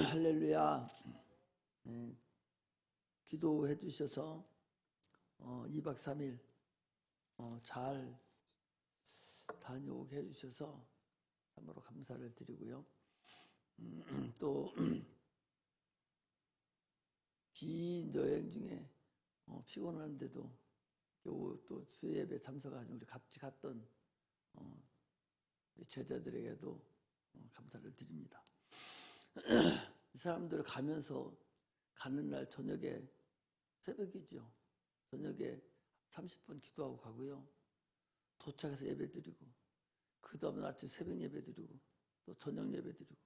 할렐루야. 네, 기도해 주셔서 2박 3일 잘 다녀오게 해주셔서 참으로 감사를 드리고요. 또 긴 여행 중에 피곤한데도 겨우 또 수예배 참석하신 우리 같이 갔던 우리 제자들에게도 감사를 드립니다. 이 사람들 가면서 가는 날 저녁에 새벽이죠. 저녁에 30분 기도하고 가고요. 도착해서 예배 드리고 그 다음날 아침 새벽 예배 드리고 또 저녁 예배 드리고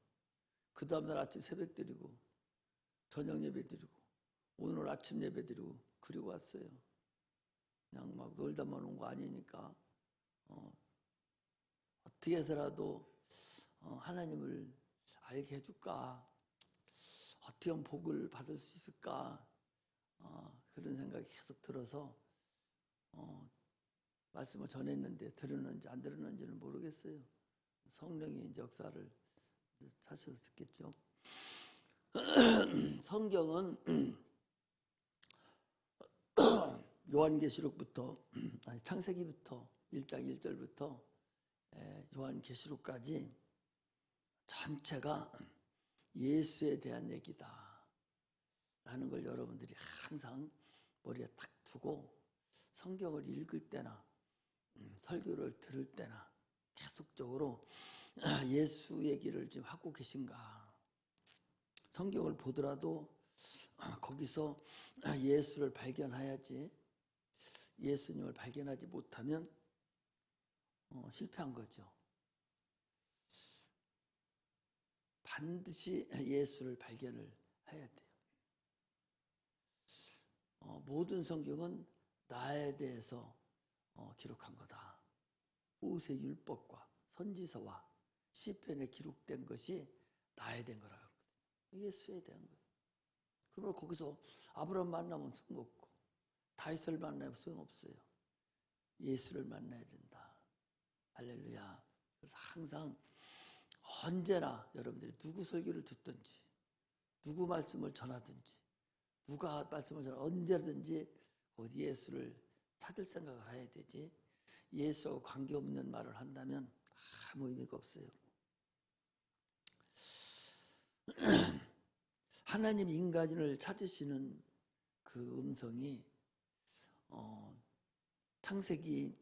그 다음날 아침 새벽 드리고 저녁 예배 드리고 오늘 아침 예배 드리고 그리고 왔어요. 그냥 막 놀다만 온 거 아니니까 어떻게 해서라도 하나님을 알게 해줄까, 어떻게 하면 복을 받을 수 있을까, 그런 생각이 계속 들어서 말씀을 전했는데 들었는지 안 들었는지는 모르겠어요. 성령이 이제 역사를 하셔서 듣겠죠. 성경은 요한계시록부터 창세기부터 1장 1절부터 요한계시록까지 전체가 예수에 대한 얘기다 라는 걸 여러분들이 항상 머리에 딱 두고 성경을 읽을 때나 설교를 들을 때나 계속적으로 예수 얘기를 지금 하고 계신가. 성경을 보더라도 거기서 예수를 발견해야지, 예수님을 발견하지 못하면 실패한 거죠. 반드시 예수를 발견을 해야 돼요. 모든 성경은 나에 대해서 기록한 거다. 모세 율법과 선지서와 시편에 기록된 것이 나에 대한 거라고 그러거든요. 예수에 대한 거예요. 그러면 거기서 아브라함 만나면 소용없고 다윗을 만나면 소용없어요. 예수를 만나야 된다. 할렐루야. 그래서 항상 언제나 여러분들이 누구 설교를 듣든지 누구 말씀을 전하든지 누가 말씀을 전하든지 언제든지 거기 예수를 찾을 생각을 해야 되지, 예수하고 관계없는 말을 한다면 아무 의미가 없어요. 하나님 인간을 찾으시는 그 음성이 창세기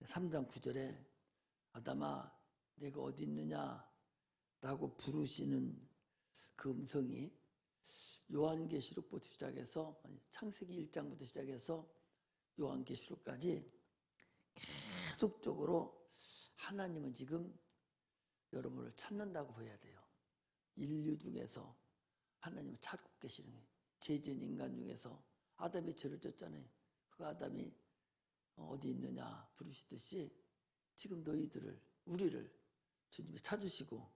3장 9절에 아담아 내가 어디 있느냐 라고 부르시는 그 음성이 요한계시록부터 시작해서 창세기 1장부터 시작해서 요한계시록까지 계속적으로 하나님은 지금 여러분을 찾는다고 봐야 돼요. 인류 중에서 하나님을 찾고 계시는 거예요. 죄진 인간 중에서 아담이 죄를 졌잖아요. 그 아담이 어디 있느냐 부르시듯이 지금 너희들을, 우리를 주님이 찾으시고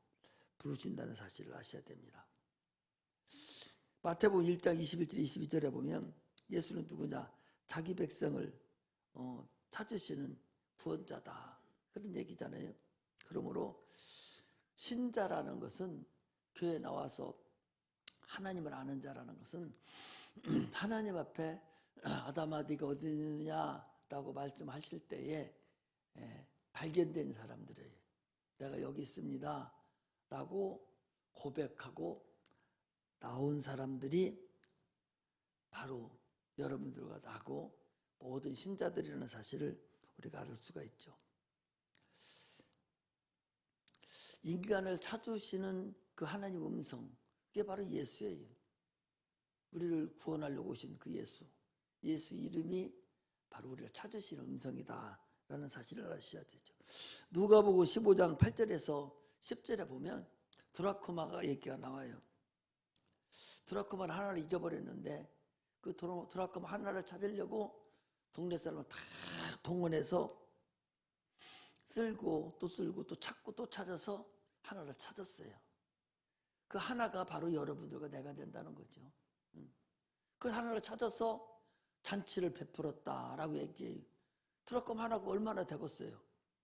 부르신다는 사실을 아셔야 됩니다. 마태복음 1장 21절 22절에 보면 예수는 누구냐? 자기 백성을 찾으시는 구원자다. 그런 얘기잖아요. 그러므로 신자라는 것은, 교회에 나와서 하나님을 아는 자라는 것은 하나님 앞에 아담아 네가 어디 있느냐라고 말씀하실 때에 발견된 사람들이에요. 내가 여기 있습니다 라고 고백하고 나온 사람들이 바로 여러분들과 나고 모든 신자들이라는 사실을 우리가 알 수가 있죠. 인간을 찾으시는 그 하나님 음성, 그게 바로 예수예요. 우리를 구원하려고 오신 그 예수, 예수 이름이 바로 우리를 찾으시는 음성이다 라는 사실을 아셔야 되죠. 누가복음 15장 8절에서 10절에 보면 드라크마가 얘기가 나와요. 드라크마를 하나를 잊어버렸는데 그 드라크마 하나를 찾으려고 동네 사람을 다 동원해서 쓸고 또 찾고 또 찾아서 하나를 찾았어요. 그 하나가 바로 여러분들과 내가 된다는 거죠. 그 하나를 찾아서 잔치를 베풀었다라고 얘기해요. 드라크마 하나가 얼마나 되겠어요?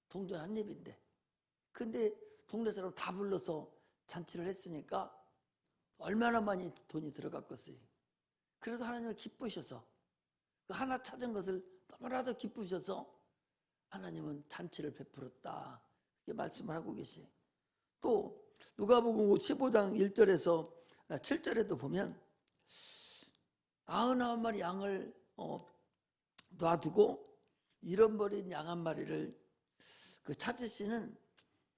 동전 한 입인데. 근데 동네 사람 다 불러서 잔치를 했으니까 얼마나 많이 돈이 들어갔겠어요. 그래도 하나님은 기쁘셔서 그 하나 찾은 것을 너무나도 기쁘셔서 하나님은 잔치를 베풀었다. 이렇게 말씀을 하고 계세요. 또 누가복음 15장 1절에서 7절에도 보면 99마리 양을 놔두고 잃어버린 양 한 마리를 그 찾으시는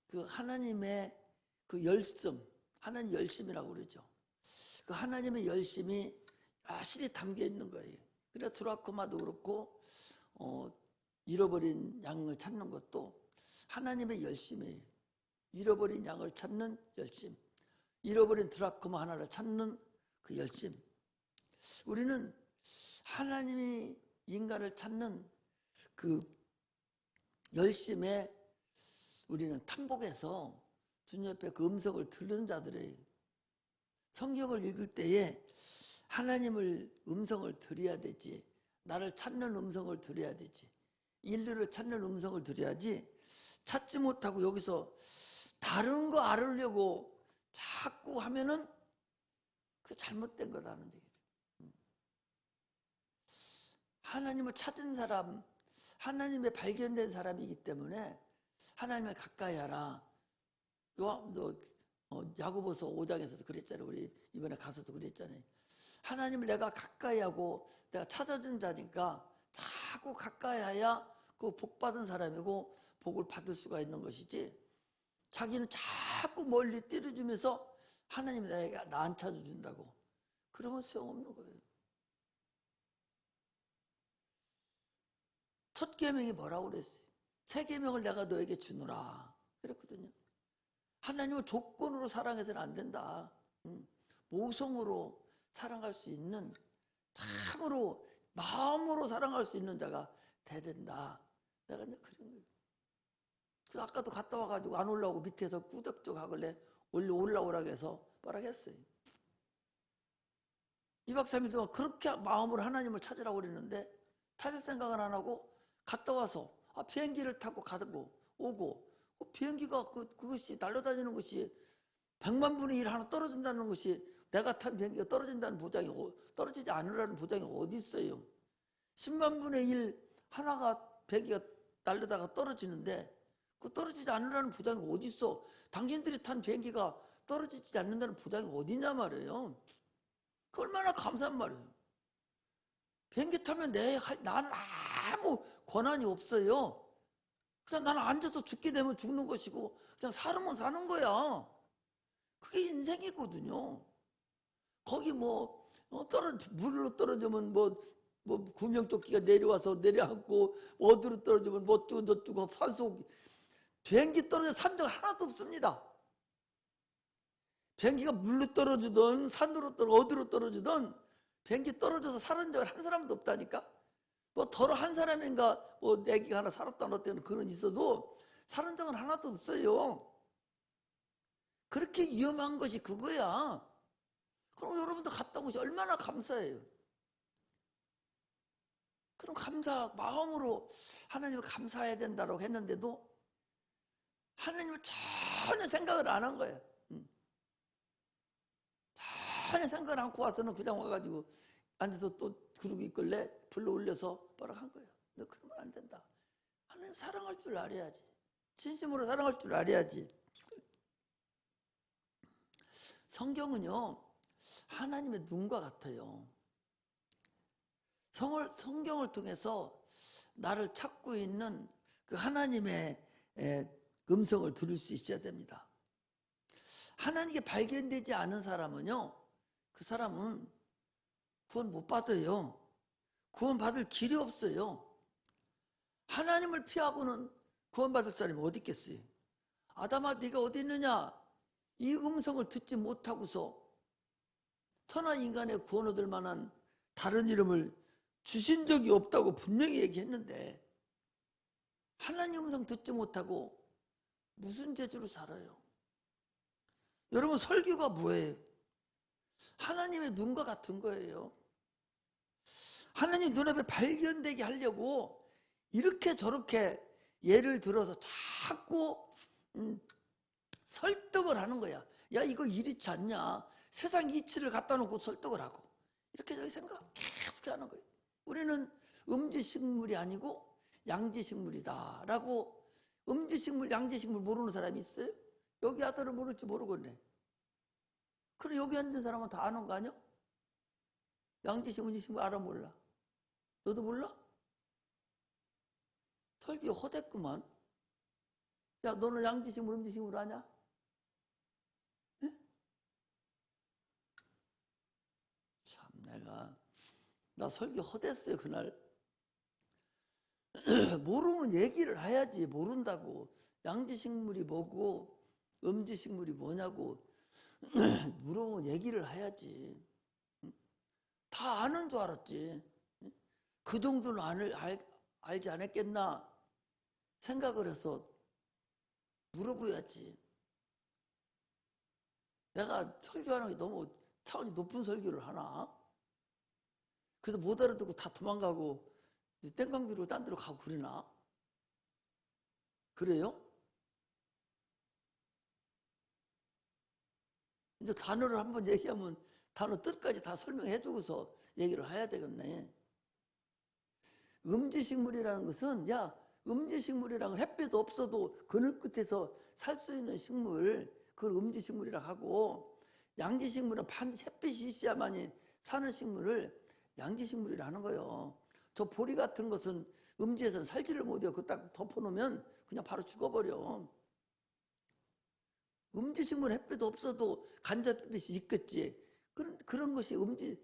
그 하나님의 그 열심, 하나님 열심이라고 그러죠. 그 하나님의 열심이 실이 담겨 있는 거예요. 그래서 드라크마도 그렇고 잃어버린 양을 찾는 것도 하나님의 열심이에요. 잃어버린 양을 찾는 열심, 잃어버린 드라크마 하나를 찾는 그 열심. 우리는 하나님이 인간을 찾는 그 열심에 우리는 탐복해서 주님 옆에 그 음성을 듣는 자들이에요. 성경을 읽을 때에 하나님을 음성을 들어야 되지. 나를 찾는 음성을 들어야 되지. 인류를 찾는 음성을 들어야지. 찾지 못하고 여기서 다른 거 알으려고 자꾸 하면은 그 잘못된 거라는 얘기죠. 하나님을 찾은 사람, 하나님의 발견된 사람이기 때문에 하나님을 가까이 하라. 야고보서 5장에서도 그랬잖아요. 우리 이번에 가서도 그랬잖아요. 하나님을 내가 가까이 하고 내가 찾아준 자니까 자꾸 가까이 해야 그 복 받은 사람이고 복을 받을 수가 있는 것이지, 자기는 자꾸 멀리 뛰어주면서 하나님이 내가 나 안 찾아준다고 그러면 소용없는 거예요. 첫 계명이 뭐라고 그랬어요? 새 계명을 내가 너에게 주노라 그랬거든요. 하나님을 조건으로 사랑해서는 안 된다. 모성으로 사랑할 수 있는, 참으로 마음으로 사랑할 수 있는 자가 돼야 된다. 내가 이제 그런 거예요. 그 아까도 갔다 와가지고 안 올라오고 밑에서 꾸덕적 하길래 올라오라고 해서 뭐라고 했어요. 2박 3일 동안 그렇게 마음으로 하나님을 찾으라고 그랬는데 찾을 생각은 안 하고 갔다 와서 비행기를 타고 가고 오고, 그 비행기가 그것이 날아다니는 것이 100만 분의 1 하나 떨어진다는 것이, 내가 탄 비행기가 떨어진다는 보장이, 떨어지지 않으라는 보장이 어디 있어요. 10만 분의 1 하나가 비행기가 날려다가 떨어지는데 그 떨어지지 않으라는 보장이 어디 있어. 당신들이 탄 비행기가 떨어지지 않는다는 보장이 어디냐 말이에요. 그 얼마나 감사한 말이에요. 비행기 타면 나는 아무 권한이 없어요. 그냥 나는 앉아서 죽게 되면 죽는 것이고 그냥 살면 사는 거야. 그게 인생이거든요. 거기 물로 떨어지면 구명조끼가 내려와서 내려앉고, 어디로 떨어지면 저쩌고 산속, 비행기 떨어져 산 적 하나도 없습니다. 비행기가 물로 떨어지든 산으로 어디로 떨어지든 비행기 떨어져서 살은 적은 한 사람도 없다니까. 더러 한 사람인가 애기가 하나 살았다 어때는 그런 있어도 살은 적은 하나도 없어요. 그렇게 위험한 것이 그거야. 그럼 여러분들 갔다 온 것이 얼마나 감사해요. 그럼 마음으로 하나님을 감사해야 된다고 했는데도 하나님을 전혀 생각을 안 한 거예요. 전혀 생각을 않고 와서는 그냥 와가지고 앉아서 또 그러고 있길래 불러 올려서 뭐라고 한 거예요. 너 그러면 안 된다. 하나님 사랑할 줄 알아야지. 진심으로 사랑할 줄 알아야지. 성경은요, 하나님의 눈과 같아요. 성경을 통해서 나를 찾고 있는 그 하나님의 음성을 들을 수 있어야 됩니다. 하나님께 발견되지 않은 사람은요, 그 사람은 구원 못 받아요. 구원 받을 길이 없어요. 하나님을 피하고는 구원 받을 사람이 어디 있겠어요? 아담아, 네가 어디 있느냐? 이 음성을 듣지 못하고서 천하 인간의 구원 얻을 만한 다른 이름을 주신 적이 없다고 분명히 얘기했는데, 하나님 음성 듣지 못하고 무슨 재주로 살아요? 여러분, 설교가 뭐예요? 하나님의 눈과 같은 거예요. 하나님 눈앞에 발견되게 하려고 이렇게 저렇게 예를 들어서 자꾸 설득을 하는 거야. 야, 이거 이렇지 않냐? 세상 이치를 갖다 놓고 설득을 하고. 이렇게 생각 계속 하는 거예요. 우리는 음지식물이 아니고 양지식물이다라고. 음지식물, 양지식물 모르는 사람이 있어요? 여기 아들은 모를지 모르겠네. 그래, 여기 앉은 사람은 다 아는 거 아니야? 양지식물, 음지식물 알아 몰라? 너도 몰라? 설교 허댔구만. 야, 너는 양지식물, 음지식물 아냐? 네? 참, 나 설교 허댔어요, 그날. 모르면 얘기를 해야지. 모른다고. 양지식물이 뭐고 음지식물이 뭐냐고 물어보면 얘기를 해야지. 다 아는 줄 알았지. 그 정도는 알지 않았겠나 생각을 해서 물어봐야지. 내가 설교하는 게 너무 차원이 높은 설교를 하나? 그래서 못 알아듣고 다 도망가고 땡깡비로 딴 데로 가고 그러나? 그래요? 이제 단어를 한번 얘기하면 단어 뜻까지 다 설명해 주고서 얘기를 해야 되겠네. 음지식물이라는 것은, 야, 음지식물이라는 햇빛 없어도 그늘 끝에서 살 수 있는 식물, 그걸 음지식물이라고 하고, 양지식물은 반드시 햇빛이 있어야만이 사는 식물을 양지식물이라 하는 거예요. 저 보리 같은 것은 음지에서는 살지를 못해요. 그거 딱 덮어놓으면 그냥 바로 죽어버려. 음지식물 햇빛 없어도 간접 햇빛이 있겠지. 그런 것이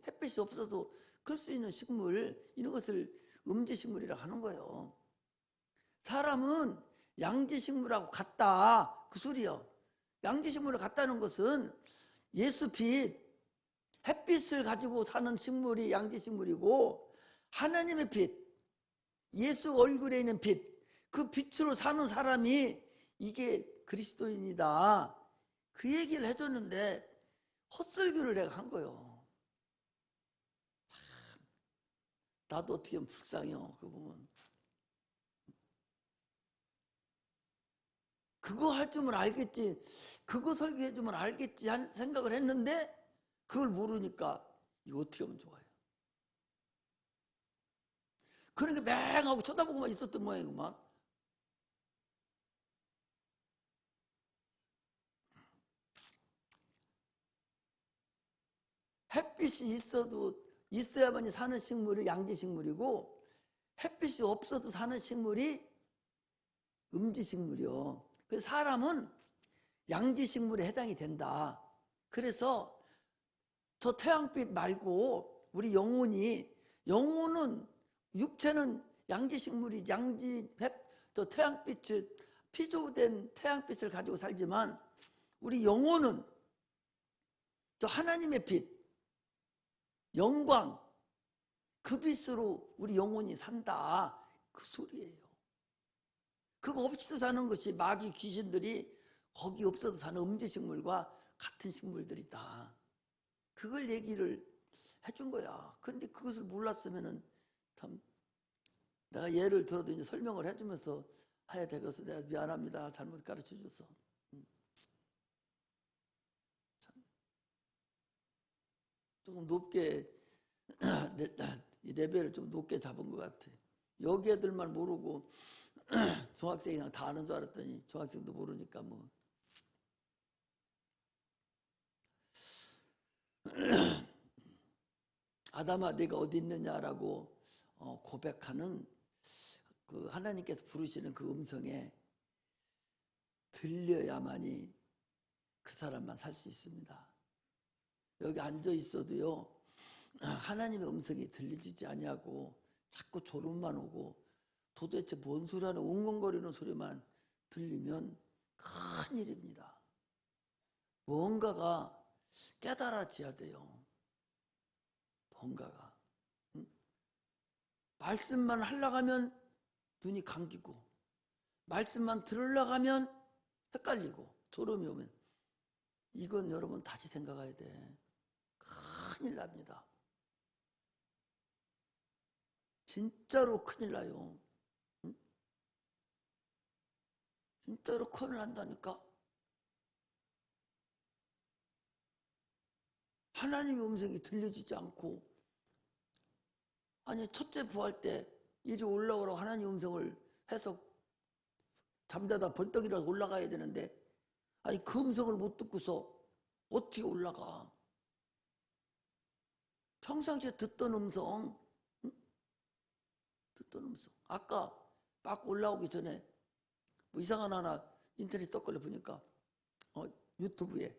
햇빛이 없어도 클 수 있는 식물, 이런 것을 음지식물이라고 하는 거예요. 사람은 양지식물하고 같다. 그 소리요. 양지식물을 같다는 것은 예수빛, 햇빛을 가지고 사는 식물이 양지식물이고, 하나님의 빛, 예수 얼굴에 있는 빛, 그 빛으로 사는 사람이 이게 그리스도인이다. 그 얘기를 해줬는데 헛설교를 내가 한 거예요. 참, 나도 어떻게 보면 불쌍해요. 그 보면. 그거 할 줄은 알겠지, 그거 설교해 주면 알겠지 한 생각을 했는데 그걸 모르니까 이거 어떻게 하면 좋아요. 그러니까 맹하고 쳐다보고만 있었던 모양이구만. 햇빛이 있어야만이 사는 식물이 양지식물이고, 햇빛이 없어도 사는 식물이 음지식물이요. 그래서 사람은 양지식물에 해당이 된다. 그래서 저 태양빛 말고 우리 영혼은 육체는 양지식물이 저 태양빛, 피조된 태양빛을 가지고 살지만 우리 영혼은 저 하나님의 빛, 영광, 그 빛으로 우리 영혼이 산다. 그 소리예요. 그거 없이도 사는 것이 마귀 귀신들이 거기 없어도 사는 음지식물과 같은 식물들이다. 그걸 얘기를 해준 거야. 그런데 그것을 몰랐으면은 참, 내가 예를 들어도 이제 설명을 해주면서 해야 되겠어. 내가 미안합니다. 잘못 가르쳐 줘서. 조금 높게 레벨을 좀 높게 잡은 것 같아. 여기 애들만 모르고 중학생이 그냥 다 아는 줄 알았더니 중학생도 모르니까 뭐. 아담아 네가 어디 있느냐라고 고백하는 그 하나님께서 부르시는 그 음성에 들려야만이 그 사람만 살 수 있습니다. 여기 앉아 있어도요, 하나님의 음성이 들리지 아니하고 자꾸 졸음만 오고 도대체 뭔 소리 하는 웅웅거리는 소리만 들리면 큰일입니다. 뭔가가 깨달아져야 돼요. 뭔가가. 말씀만 하려고 하면 눈이 감기고, 말씀만 들으려고 하면 헷갈리고 졸음이 오면, 이건 여러분 다시 생각해야 돼. 큰일 납니다. 진짜로 큰일 나요. 진짜로 큰일 난다니까. 하나님의 음성이 들려지지 않고, 아니 첫째 부활 때 이리 올라오라고 하나님 음성을 해서 잠자다 벌떡이라도 올라가야 되는데, 아니 그 음성을 못 듣고서 어떻게 올라가? 평상시에 듣던 음성, 응? 듣던 음성. 아까 막 올라오기 전에 뭐 이상한 하나 인터넷 떡걸려 보니까 유튜브에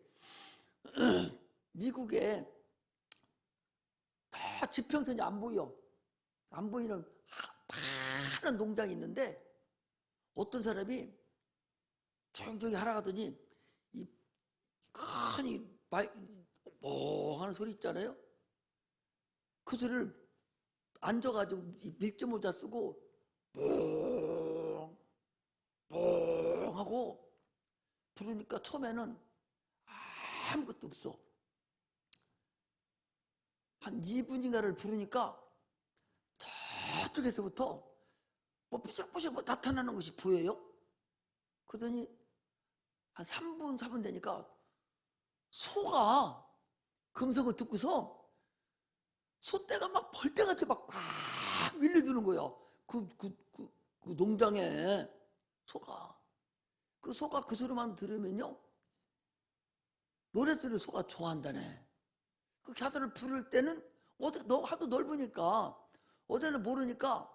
미국에 다 지평선이 안 보여. 안 보이는 파란 농장이 있는데, 어떤 사람이 조용조용히 하라가더니 이 큰 멍하는 소리 있잖아요. 그 소리를 앉아가지고 밀짚 모자 쓰고 멍 하고 부르니까 처음에는 아무것도 없어. 한 2분인가를 부르니까 저쪽에서부터 뭐 삐죽삐죽 나타나는 것이 보여요. 그러더니 한 3분, 4분 되니까 소가 금성을 듣고서 소떼가 막 벌떼같이 막 밀려드는 거야. 그 농장에 소가. 그 소가 그 소리만 들으면요, 노랫소리를 소가 좋아한다네. 그 자들을 부를 때는 하도 넓으니까, 어제는 모르니까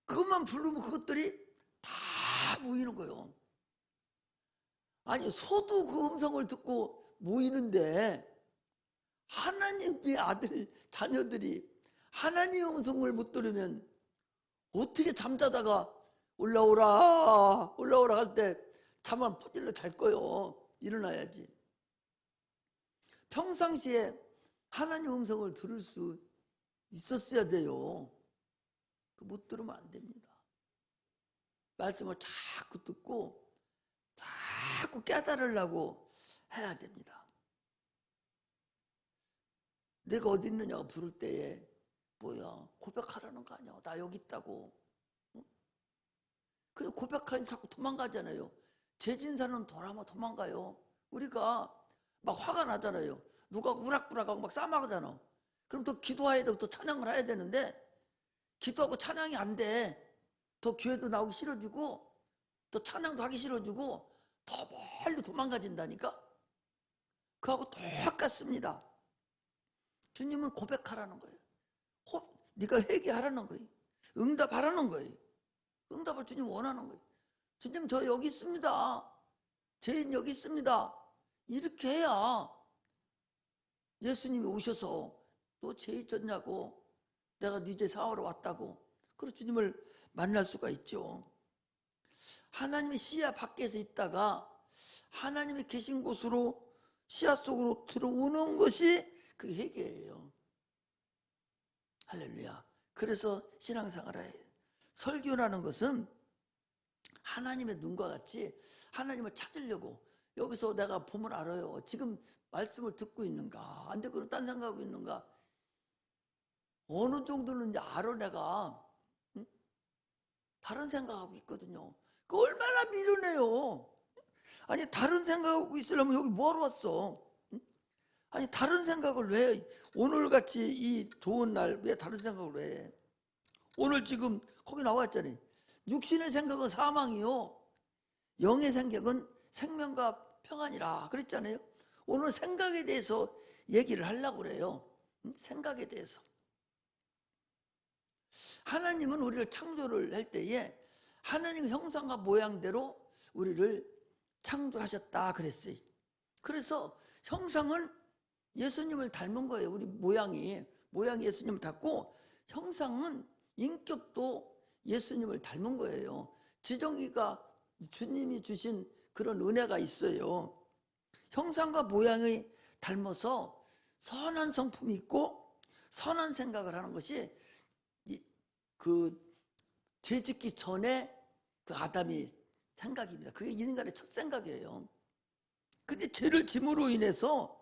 그것만 부르면 그것들이 다 모이는 거예요. 아니 소도 그 음성을 듣고 모이는데, 하나님의 아들 자녀들이 하나님의 음성을 못 들으면 어떻게 잠자다가 올라오라 할 때 잠만 퍼질러 잘 거요. 일어나야지. 평상시에 하나님 음성을 들을 수 있었어야 돼요. 못 들으면 안 됩니다. 말씀을 자꾸 듣고 자꾸 깨달으려고 해야 됩니다. 내가 어디 있느냐고 부를 때에 뭐야 고백하라는 거 아니야. 나 여기 있다고. 응? 그래서 고백하니 자꾸 도망가잖아요. 죄진사는 돌아만 도망가요. 우리가 막 화가 나잖아요. 누가 우락부락하고 막 싸마잖아. 그럼 더 기도해야 되고 또 찬양을 해야 되는데, 기도하고 찬양이 안 돼. 더 교회도 나오기 싫어지고 더 찬양도 하기 싫어지고 더 멀리 도망가진다니까. 그하고 똑같습니다. 주님은 고백하라는 거예요. 네가 회개하라는 거예요. 응답하라는 거예요. 응답을 주님 원하는 거예요. 주님 저 여기 있습니다. 죄인 여기 있습니다. 이렇게 해야 예수님이 오셔서 너 죄 있었냐고, 내가 네 죄 사하러 왔다고, 그래서 주님을 만날 수가 있죠. 하나님의 시야 밖에서 있다가 하나님이 계신 곳으로, 시야 속으로 들어오는 것이 그 회개예요. 할렐루야. 그래서 신앙생활을 해요. 설교라는 것은 하나님의 눈과 같이 하나님을 찾으려고, 여기서 내가 보면 알아요. 지금 말씀을 듣고 있는가, 안 듣고 딴 생각하고 있는가, 어느 정도는 이제 알아. 내가 다른 생각하고 있거든요. 그 얼마나 미련해요. 아니 다른 생각하고 있으려면 여기 뭐하러 왔어? 아니 다른 생각을 왜, 오늘같이 이 좋은 날 왜 다른 생각을 해? 오늘 지금 거기 나와 있잖아요. 육신의 생각은 사망이요, 영의 생각은 생명과 평안이라 그랬잖아요. 오늘 생각에 대해서 얘기를 하려고 그래요. 생각에 대해서. 하나님은 우리를 창조를 할 때에 하나님의 형상과 모양대로 우리를 창조하셨다 그랬어요. 그래서 형상은 예수님을 닮은 거예요. 우리 모양이 예수님을 닮고, 형상은 인격도 예수님을 닮은 거예요. 지정이가 주님이 주신 그런 은혜가 있어요. 형상과 모양이 닮아서 선한 성품이 있고 선한 생각을 하는 것이 그 죄 짓기 전에 그 아담이 생각입니다. 그게 인간의 첫 생각이에요. 근데 죄를 짐으로 인해서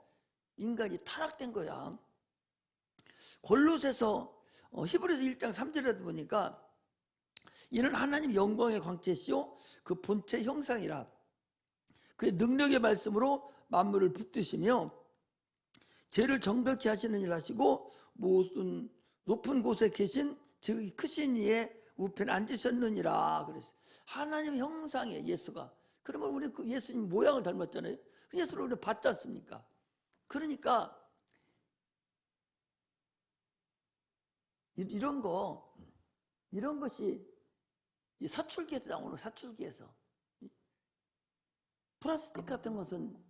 인간이 타락된 거야. 골로새서 히브리서 1장 3절에 보니까 이는 하나님 영광의 광채시요 그 본체 형상이라 그의 능력의 말씀으로 만물을 붙드시며 죄를 정결케 하시는 일 하시고 무슨 높은 곳에 계신 즉 크신 이의 우편에 앉으셨느니라 그랬어요. 하나님 형상의 예수가. 그러면 우리 그 예수님 모양을 닮았잖아요. 예수를 우리 봤지 않습니까? 그러니까 이런 것이 이 사출기에서 나오는 사출기에서 플라스틱 같은 것은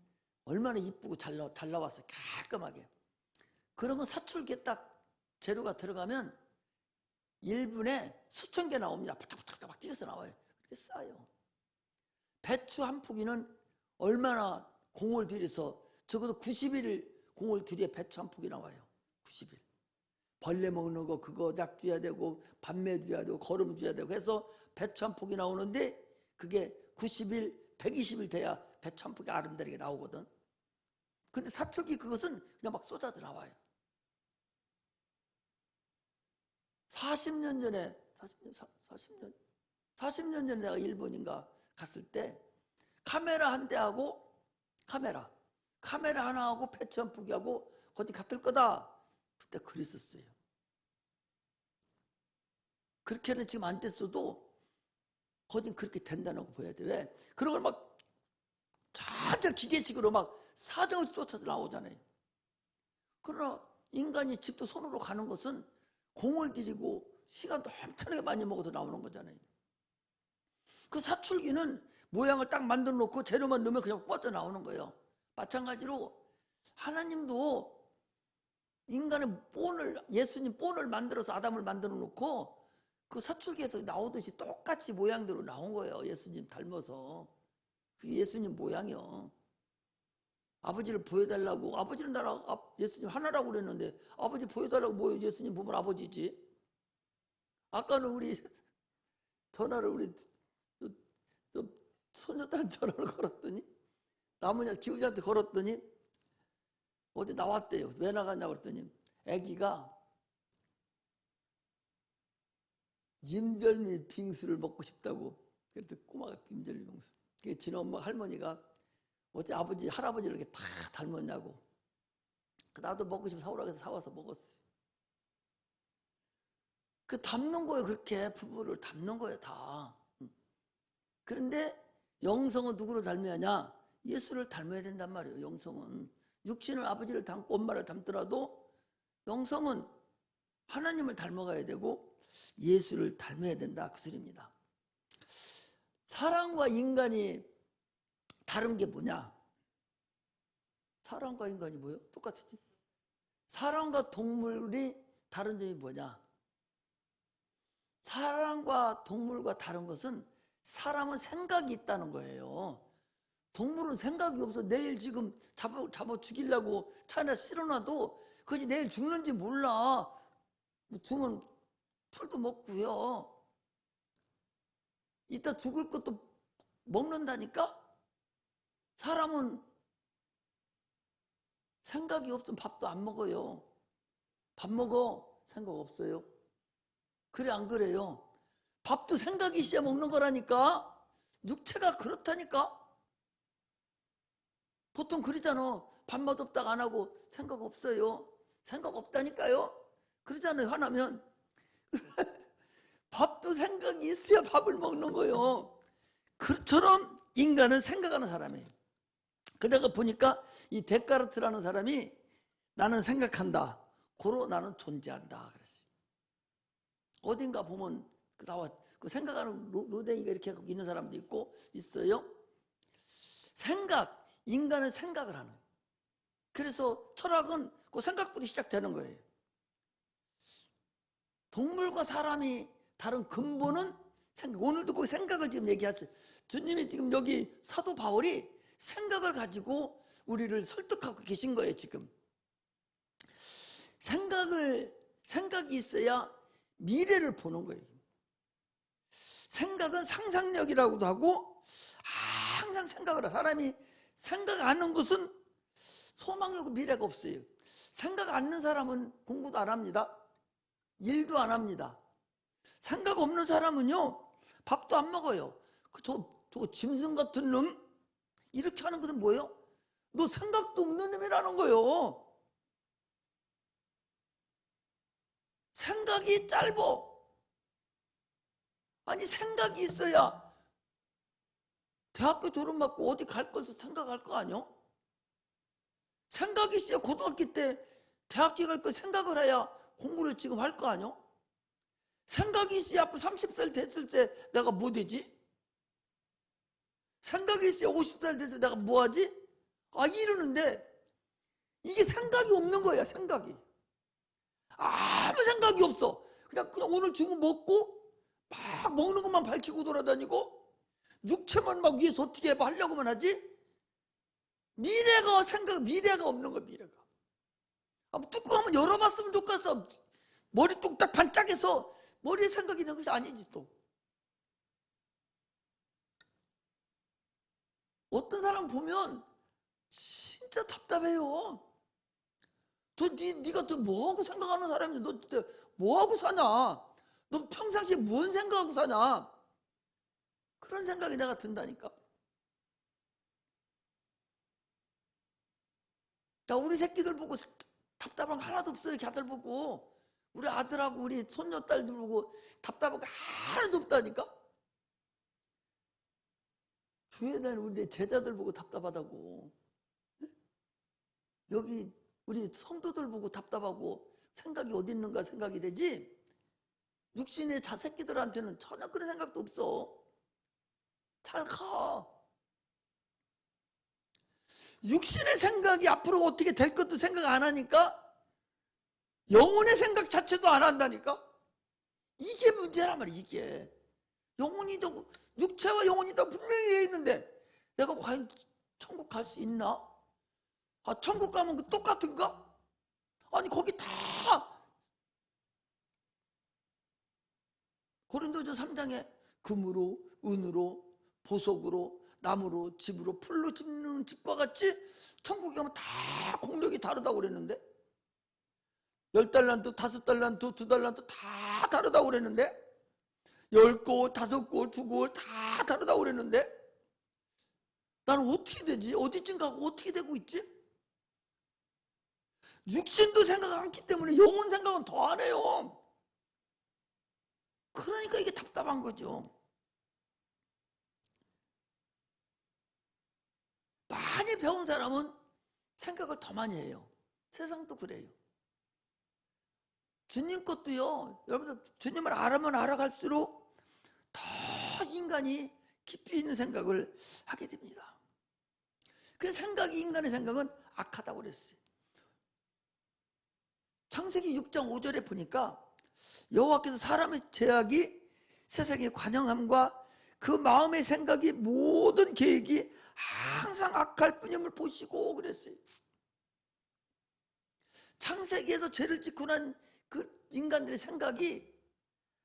얼마나 이쁘고 잘 나왔어요. 깔끔하게. 그런 건 사출기에 딱 재료가 들어가면 1분에 수천 개 나옵니다. 팍팍팍팍 막 찢어서 나와요. 그렇게 싸요. 배추 한 포기는 얼마나 공을 들여서 적어도 90일 공을 들여 배추 한 포기 나와요. 90일. 벌레 먹는 거 그거 약 줘야 되고 밤매 줘야 되고 거름 줘야 되고 해서 배추 한 포기 나오는데 그게 90일, 120일 돼야 배추 한 포기 아름다리게 나오거든. 근데 사출기 그것은 그냥 막 쏟아져 나와요. 40년 전에 40년 전에 내가 일본인가 갔을 때 카메라 한 대하고 카메라 하나 하고 배추 한 포기하고 거기 같을 거다. 그때 그랬었어요. 그렇게는 지금 안 됐어도 거긴 그렇게 된다고 보여야 돼. 왜? 그런 걸 막 잔뜩 기계식으로 막 사정없이 쫓아서 나오잖아요. 그러나 인간이 집도 손으로 가는 것은 공을 들이고 시간도 엄청나게 많이 먹어서 나오는 거잖아요. 그 사출기는 모양을 딱 만들어 놓고 재료만 넣으면 그냥 뻗어나오는 거예요. 마찬가지로 하나님도 인간의 예수님 본을 만들어서 아담을 만들어 놓고 그 사출기에서 나오듯이 똑같이 모양대로 나온 거예요. 예수님 닮아서. 그게 예수님 모양이요. 아버지를 보여달라고. 아버지는 나랑 예수님 하나라고 그랬는데 아버지 보여달라고 뭐 예수님 보면 아버지지. 아까는 우리 전화를 우리 소녀단 전화를 걸었더니 나무냐 기우자한테 걸었더니 어디 나왔대요. 왜 나갔냐고 그랬더니 아기가 임절미 빙수를 먹고 싶다고. 그랬더니 꼬마가 임절미 빙수. 그게 지는 엄마 할머니가 어째 아버지 할아버지를 이렇게 다 닮았냐고. 나도 먹고 싶어 사오라고 해서 사와서 먹었어요. 그 닮는 거예요. 그렇게 부부를 닮는 거예요. 다. 그런데 영성은 누구를 닮아야 하냐? 예수를 닮아야 된단 말이에요. 영성은 육신은 아버지를 닮고 엄마를 닮더라도 영성은 하나님을 닮아가야 되고 예수를 닮아야 된다. 그 소리입니다. 사람과 인간이 다른 게 뭐냐? 사람과 인간이 뭐예요? 똑같지? 사람과 동물이 다른 점이 뭐냐? 사람과 동물과 다른 것은 사람은 생각이 있다는 거예요. 동물은 생각이 없어. 내일 지금 잡아 죽이려고 차 안에 실어놔도 그것이 내일 죽는지 몰라. 죽으면 풀도 먹고요. 이따 죽을 것도 먹는다니까? 사람은 생각이 없으면 밥도 안 먹어요. 밥 먹어? 생각 없어요. 그래 안 그래요? 밥도 생각이 있어야 먹는 거라니까. 육체가 그렇다니까. 보통 그러잖아. 밥맛 없다가 안 하고 생각 없어요. 생각 없다니까요. 그러잖아요. 화나면 밥도 생각이 있어야 밥을 먹는 거예요. 그처럼 인간은 생각하는 사람이에요. 그러다가 보니까 이 데카르트라는 사람이 나는 생각한다. 고로 나는 존재한다. 그랬어요. 어딘가 보면 나와 그 생각하는 로댕이가 이렇게 있는 사람도 있어요. 인간은 생각을 하는. 그래서 철학은 그 생각부터 시작되는 거예요. 동물과 사람이 다른 근본은 생각. 오늘도 그 생각을 지금 얘기하세요. 주님이 지금 여기 사도 바울이 생각을 가지고 우리를 설득하고 계신 거예요, 지금. 생각이 있어야 미래를 보는 거예요. 생각은 상상력이라고도 하고 항상 생각을 해. 사람이 생각 안 하는 것은 소망이 없고 미래가 없어요. 생각 안 하는 사람은 공부도 안 합니다. 일도 안 합니다. 생각 없는 사람은요, 밥도 안 먹어요. 저 짐승 같은 놈? 이렇게 하는 것은 뭐예요? 너 생각도 없는 놈이라는 거예요. 생각이 짧어. 아니 생각이 있어야 대학교 졸업받고 어디 갈 것도 생각할 거 아니야? 생각이 있어야 고등학교 때 대학교 갈 거 생각을 해야 공부를 지금 할 거 아니야? 생각이 있어야 앞으로 30살 됐을 때 내가 뭐 되지? 생각이 있어야 50살 됐을 때 내가 뭐 하지? 이러는데 이게 생각이 없는 거야. 생각이 아무 생각이 없어. 그냥 오늘 주문 먹고 막 먹는 것만 밝히고 돌아다니고 육체만 막 위에서 어떻게 하려고만 하지? 미래가 없는 거야. 미래가. 뚜껑 한번 열어봤으면 좋겠어. 머리 뚝딱 반짝해서 머리에 생각이 있는 것이 아니지. 또 어떤 사람 보면 진짜 답답해요. 네가 또 뭐하고 생각하는 사람인데 너 진짜 뭐하고 사냐? 너 평상시에 뭔 생각하고 사냐? 그런 생각이 내가 든다니까. 나 우리 새끼들 보고 답답한 거 하나도 없어요. 이렇게 아들 보고 우리 아들하고 우리 손녀딸들 보고 답답한 거 하나도 없다니까. 교회 다니는 우리 제자들 보고 답답하다고. 여기 우리 성도들 보고 답답하고 생각이 어디 있는가 생각이 되지, 육신의 자새끼들한테는 전혀 그런 생각도 없어. 잘 가. 육신의 생각이 앞으로 어떻게 될 것도 생각 안 하니까 영혼의 생각 자체도 안 한다니까. 이게 문제란 말이야. 이게 영혼이도 육체와 영혼이 다 분명히 있는데 내가 과연 천국 갈 수 있나? 천국 가면 그 똑같은가? 아니 거기 다 고린도전 3장에 금으로 은으로 보석으로 나무로 집으로 풀로 짓는 집과 같이 천국에 가면 다 공력이 다르다고 그랬는데, 10달란트, 5달란트, 2달란트 다 다르다고 그랬는데, 10골, 5골, 2골 다 다르다고 그랬는데 나는 어떻게 되지? 어디쯤 가고 어떻게 되고 있지? 육신도 생각 않기 때문에 영혼 생각은 더 안 해요. 그러니까 이게 답답한 거죠. 많이 배운 사람은 생각을 더 많이 해요. 세상도 그래요. 주님 것도요. 여러분들 주님을 알아면 알아갈수록 더 인간이 깊이 있는 생각을 하게 됩니다. 그 생각이, 인간의 생각은 악하다고 그랬어요. 창세기 6장 5절에 보니까 여호와께서 사람의 죄악이 세상의 관영함과 그 마음의 생각이 모든 계획이 항상 악할 뿐임을 보시고 그랬어요. 창세기에서 죄를 짓고 난 그 인간들의 생각이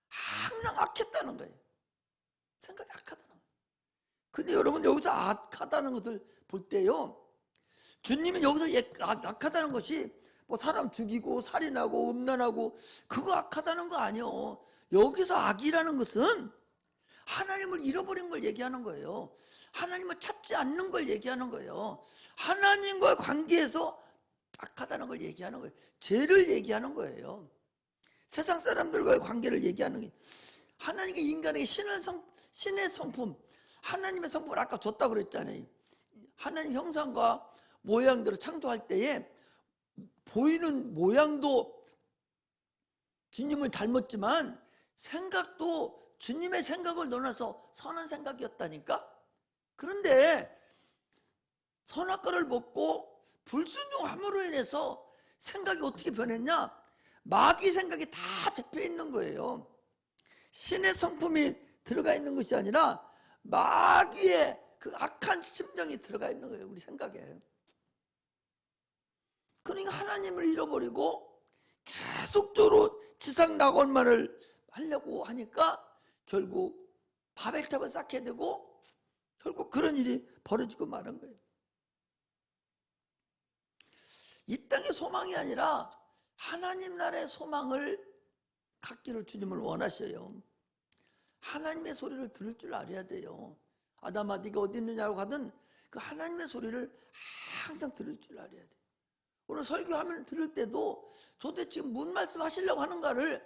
항상 악했다는 거예요. 생각이 악하다는 거예요. 근데 여러분 여기서 악하다는 것을 볼 때요, 주님은 여기서 악하다는 것이 뭐 사람 죽이고 살인하고 음란하고 그거 악하다는 거 아니에요. 여기서 악이라는 것은 하나님을 잃어버린 걸 얘기하는 거예요. 하나님을 찾지 않는 걸 얘기하는 거예요. 하나님과의 관계에서 악하다는 걸 얘기하는 거예요. 죄를 얘기하는 거예요. 세상 사람들과의 관계를 얘기하는 거예요. 하나님께 인간에게 신의 성품, 하나님의 성품을 아까 줬다고 그랬잖아요. 하나님 형상과 모양대로 창조할 때에 보이는 모양도 주님을 닮았지만 생각도 주님의 생각을 넣어서 선한 생각이었다니까. 그런데 선악과를 먹고 불순종함으로 인해서 생각이 어떻게 변했냐? 마귀 생각이 다 잡혀 있는 거예요. 신의 성품이 들어가 있는 것이 아니라 마귀의 그 악한 심정이 들어가 있는 거예요. 우리 생각에. 그러니까 하나님을 잃어버리고 계속적으로 지상낙원만을 하려고 하니까 결국 바벨탑을 쌓게 되고 결국 그런 일이 벌어지고 마는 거예요. 이 땅의 소망이 아니라 하나님 나라의 소망을 갖기를 주님을 원하셔요. 하나님의 소리를 들을 줄 알아야 돼요. 아담아 네가 어디 있느냐고 하든 그 하나님의 소리를 항상 들을 줄 알아야 돼요. 오늘 설교하면 들을 때도 도대체 지금 무슨 말씀 하시려고 하는가를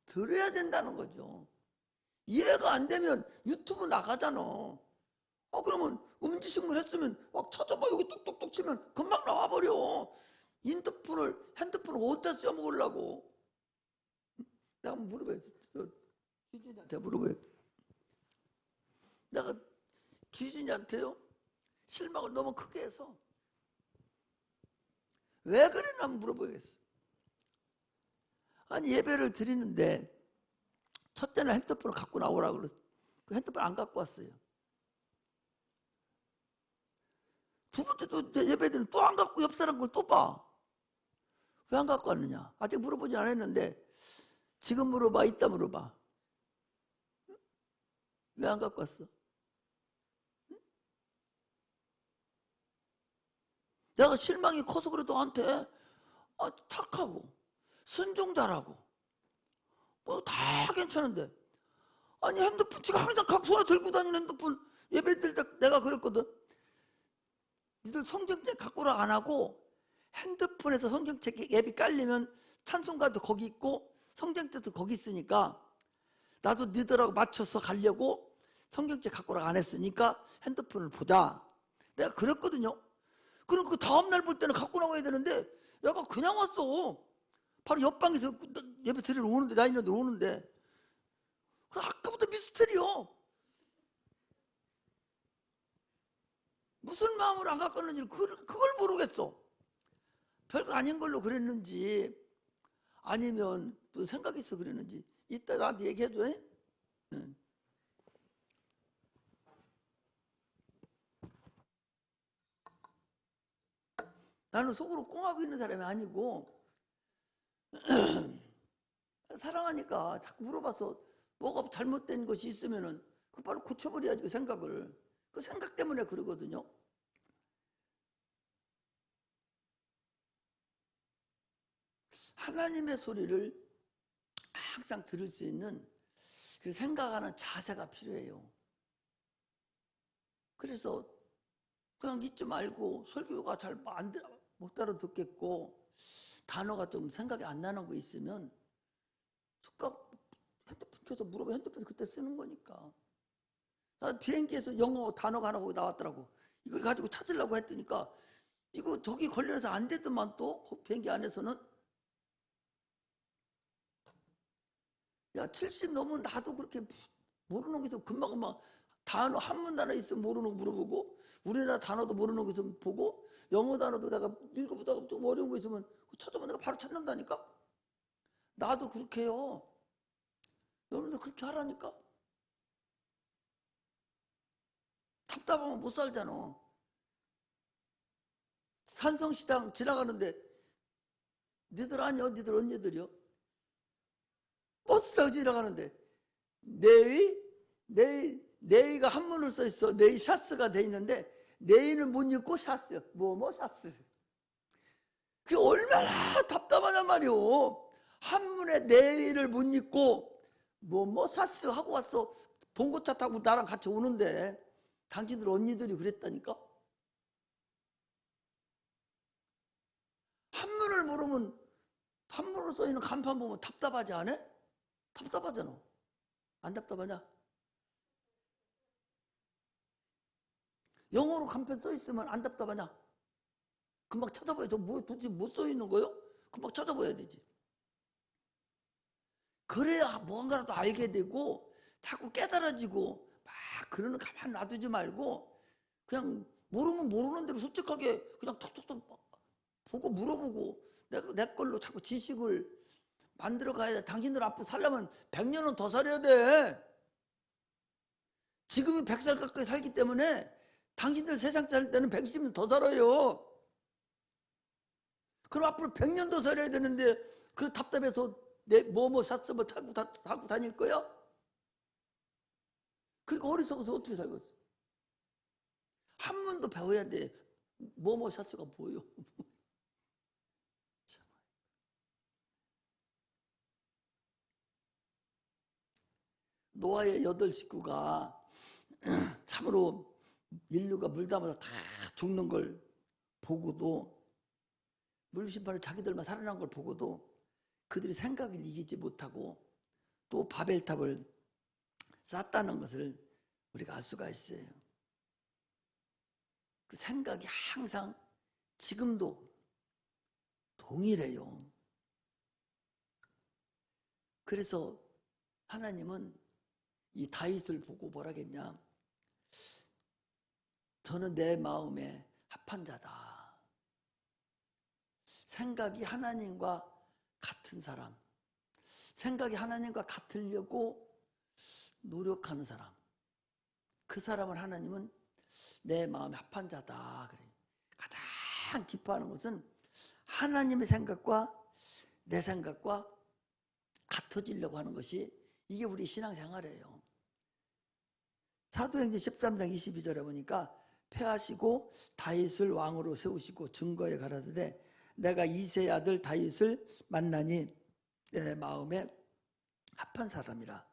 들어야 된다는 거죠. 이해가 안 되면 유튜브 나가잖아. 그러면 음지식물 했으면 막 찾아봐. 여기 똑똑똑 치면 금방 나와버려. 핸드폰을 어디다 써먹으려고. 내가 한번 물어봐요. 귀진이한테 물어봐요. 내가 귀진이한테요, 실망을 너무 크게 해서 왜 그랬나 한번 물어보겠어. 아니, 예배를 드리는데 첫째는 핸드폰을 갖고 나오라고 그랬어. 그 핸드폰 안 갖고 왔어요. 두 번째 또 예배 드리면 또 안 갖고 옆 사람 걸 또 봐. 왜 안 갖고 왔느냐? 아직 물어보지 않았는데 지금 물어봐, 이따 물어봐. 왜 안 갖고 왔어? 내가 실망이 커서 그래도 너한테 착하고 순종 잘하고 뭐 다 괜찮은데, 아니 핸드폰 지금 항상 손에 들고 다니는 핸드폰 예배 드릴 때 내가 그랬거든. 니들 성경책 갖고라 안 하고 핸드폰에서 성경책 앱이 깔리면 찬송가도 거기 있고 성경책도 거기 있으니까 나도 니들하고 맞춰서 가려고 성경책 갖고라 안 했으니까 핸드폰을 보자. 내가 그랬거든요. 그럼 그 다음날 볼 때는 갖고 나와야 되는데 내가 그냥 왔어. 바로 옆방에서 예배 드리러 오는데, 나 있는 데 오는데. 그럼 아까부터 미스터리요. 무슨 마음으로 안 갖고 왔는지 그걸 모르겠어. 별거 아닌 걸로 그랬는지 아니면 무슨 생각이 있어 그랬는지 이따 나한테 얘기해줘. 응. 나는 속으로 꽁하고 있는 사람이 아니고 사랑하니까 자꾸 물어봐서 뭐가 잘못된 것이 있으면은 그 바로 고쳐버려야지. 그 생각을. 그 생각 때문에 그러거든요. 하나님의 소리를 항상 들을 수 있는 그 생각하는 자세가 필요해요. 그래서 그냥 잊지 말고, 설교가 잘 못 알아듣겠고 단어가 좀 생각이 안 나는 거 있으면 즉각 핸드폰 켜서 물어봐. 핸드폰 그때 쓰는 거니까. 나 비행기에서 영어 단어가 하나 거기 나왔더라고. 이걸 가지고 찾으려고 했더니까 이거 저기 걸려서 안 되더만 또 비행기 안에서는. 야, 70 넘으면 나도 그렇게 모르는 게 있으면 금방금방 단어 한문 단어 있으면 모르는 거 물어보고, 우리나라 단어도 모르는 거 있으면 보고, 영어 단어도 내가 읽어보다가 좀 어려운 거 있으면 찾아보면 내가 바로 찾는다니까. 나도 그렇게 해요. 여러분도 그렇게 하라니까. 답답하면 못 살잖아. 산성시장 지나가는데 니들 아니요? 니들 언니들이요? 버스 타고 지나가는데 네이가 한문으로 써 있어. 네이 샤스가 돼 있는데 네이는 못 읽고 샤스, 뭐 샤스. 그게 얼마나 답답하단 말이오. 한문에 네이를 못 읽고 뭐 샤스 하고 왔어. 봉고차 타고 나랑 같이 오는데 당신들 언니들이 그랬다니까. 한문을 모르면 한문으로 써 있는 간판 보면 답답하지 않아? 답답하잖아. 안 답답하냐? 영어로 간판 써 있으면 안 답답하냐? 금방 찾아봐야 돼. 도대체 뭐 써 있는 거요? 금방 찾아봐야 되지. 그래야 뭔가라도 알게 되고 자꾸 깨달아지고, 막 그러는 가만 놔두지 말고 그냥 모르면 모르는 대로 솔직하게 그냥 톡톡톡 보고 물어보고 내 걸로 자꾸 지식을 만들어 가야 돼. 당신들 앞으로 살려면 100년은 더 살아야 돼. 지금이 100살 가까이 살기 때문에 당신들 세상 살 때는 120년 더 살아요. 그럼 앞으로 100년 더 살아야 되는데 그 답답해서 내 뭐뭐 샀어 뭐 타고 다닐 거야? 그러니까 어리석어서 어떻게 살겠어? 한문도 배워야 돼. 뭐뭐 샀어가 뭐요? 노아의 8 식구가 참으로 인류가 물 담아서 다 죽는 걸 보고도 물심판에 자기들만 살아난 걸 보고도 그들이 생각을 이기지 못하고 또 바벨탑을 쌓았다는 것을 우리가 알 수가 있어요. 그 생각이 항상 지금도 동일해요. 그래서 하나님은 이 다윗을 보고 뭐라겠냐? 저는 내 마음에 합한 자다. 생각이 하나님과 같은 사람, 생각이 하나님과 같으려고 노력하는 사람, 그 사람을 하나님은 내 마음에 합한 자다. 그래요. 가장 기뻐하는 것은 하나님의 생각과 내 생각과 같아지려고 하는 것이 이게 우리 신앙생활이에요. 사도행전 13장 22절에 보니까 패하시고 다윗을 왕으로 세우시고 증거에 가라사대 내가 이새의 아들 다윗을 만나니 내 마음에 합한 사람이라